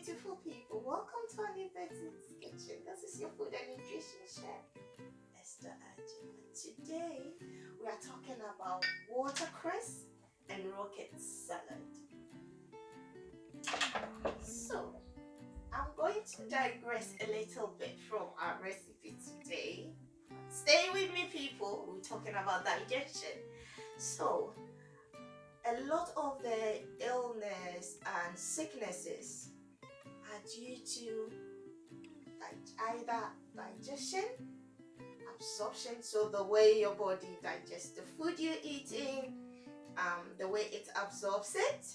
beautiful people. Welcome to Anibet's Kitchen. This is your food and nutrition chef, Esther Ajim. And today we are talking about watercress and rocket salad. So I'm going to digress a little bit from our recipe today. Stay with me, people. We're talking about digestion. So a lot of the illness and sicknesses are due to either digestion, absorption, so the way your body digests the food you're eating, the way it absorbs it,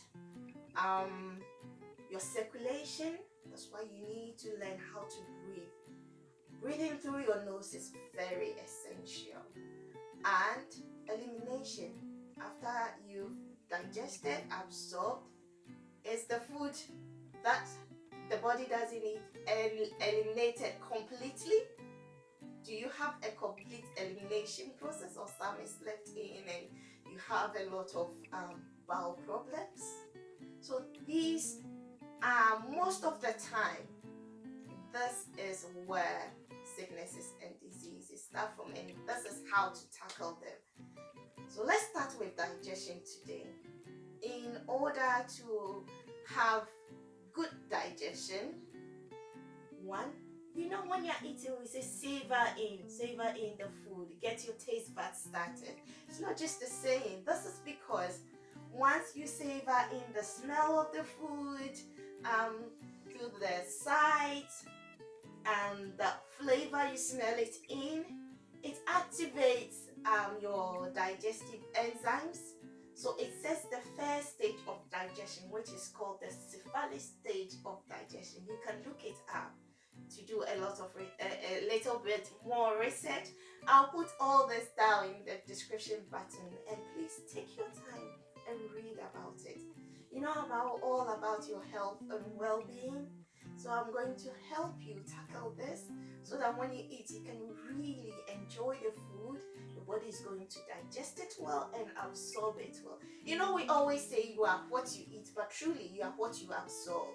your circulation. That's why you need to learn how to breathe. Breathing through your nose is very essential. And elimination. After you've digested, absorbed, is the food that the body doesn't eat eliminated completely. Do you have a complete elimination process, or some is left in and you have a lot of bowel problems? So these are most of the time, this is where sicknesses and diseases start from, and this is how to tackle them. So let's start with digestion today. In order to have good digestion, one, when you're eating, we say savor in the food, get your taste buds started. It's not just a saying. This is because once you savor in the smell of the food, through the sight and the flavor you smell it in, it activates your digestive enzymes. So it sets the first stage of digestion, which is called the cephalic stage of digestion. You can look it up to do a little bit more research. I'll put all this down in the description button, and please take your time and read about it. All about your health and well-being. So I'm going to help you tackle this so that when you eat, you can really enjoy the food. Your body is going to digest it well and absorb it well. We always say you are what you eat, but truly you are what you absorb.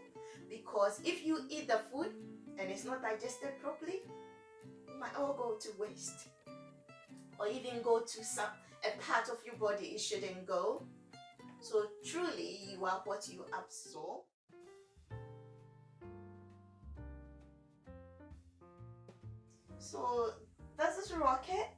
Because if you eat the food and it's not digested properly, it might all go to waste, or even go to a part of your body it shouldn't go. So truly you are what you absorb. So this is rocket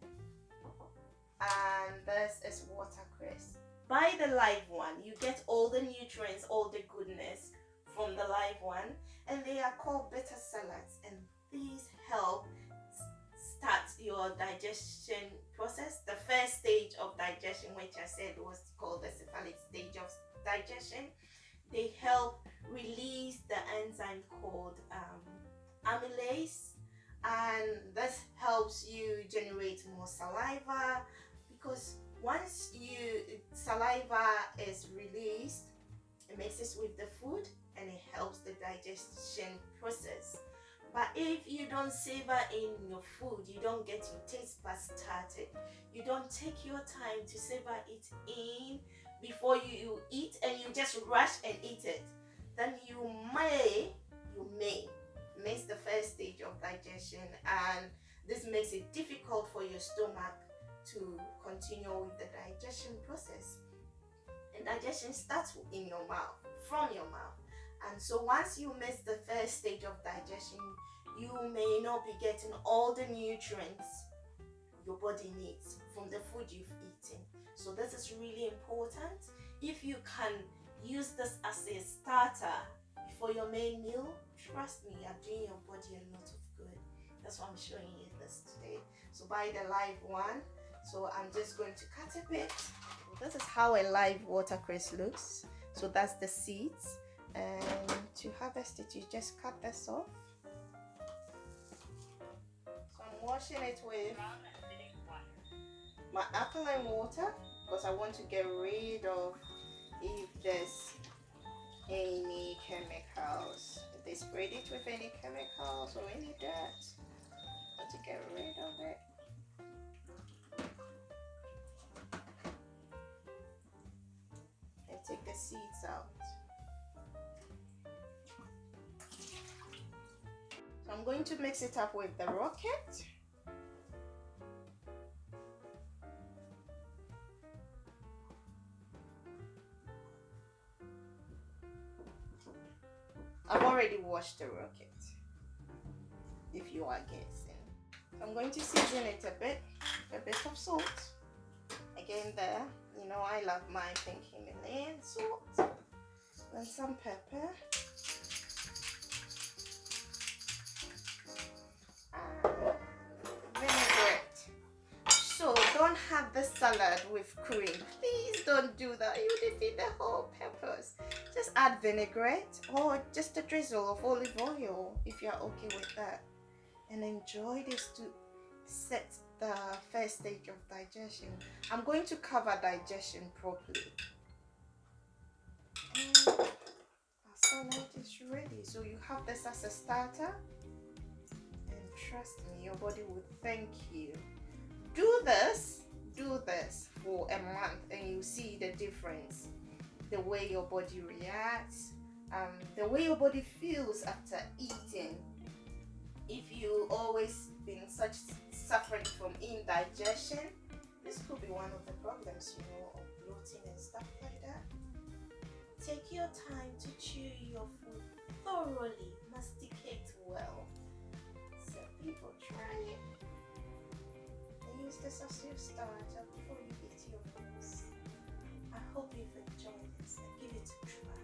and this is watercress. Buy the live one. You get all the nutrients, all the goodness from the live one, and they are called bitter salads, and these help start your digestion process. The first stage of digestion, which I said was called the cephalic stage of digestion, they help release the enzyme called amylase, and this helps you generate more saliva, because once saliva is released, it mixes with the food and it helps the digestion process. But if you don't savor in your food, you don't get your taste buds started, you don't take your time to savor it in before you eat, and you just rush and eat it, then you may miss the first stage of digestion, and this makes it difficult for your stomach to continue with the digestion process. And digestion starts in your mouth, from your mouth. And so once you miss the first stage of digestion, you may not be getting all the nutrients your body needs from the food you've eaten. So this is really important. If you can use this as a starter before your main meal, trust me, you're doing your body a lot of good. That's why I'm showing you this today. So buy the live one. So I'm just going to cut a bit. This is how a live watercress looks. So that's the seeds, and to harvest it, you just cut this off. So I'm washing it with my alkaline water because I want to get rid of if there's any chemicals. If they sprayed it with any chemicals or any dirt, I want to get rid of it. And take the seeds out. I'm going to mix it up with the rocket. I've already washed the rocket, if you are guessing. So I'm going to season it a bit of salt. Again there, you know I love my pink Himalayan salt. Then some pepper. And vinaigrette. So don't have the salad with cream. Please don't do that. You defeat the whole purpose. Just add vinaigrette or just a drizzle of olive oil if you're okay with that. And enjoy this to set the first stage of digestion. I'm going to cover digestion properly. And our salad is ready. So you have this as a starter. And trust me, your body will thank you. Do this for a month and you see the difference. The way your body reacts, the way your body feels after eating. If you always been suffering from indigestion, this could be one of the problems, you know, of bloating and stuff like that. Take your time to chew your food thoroughly, masticate well. So people, try it. And use this as your starter before you eat your meals. I hope you've enjoyed this and give it a try.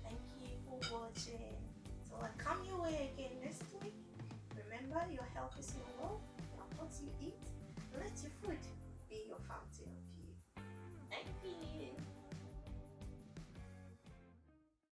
Thank you for watching. So I'll come your way again next week. Remember, your health is your wealth. What you eat, let your food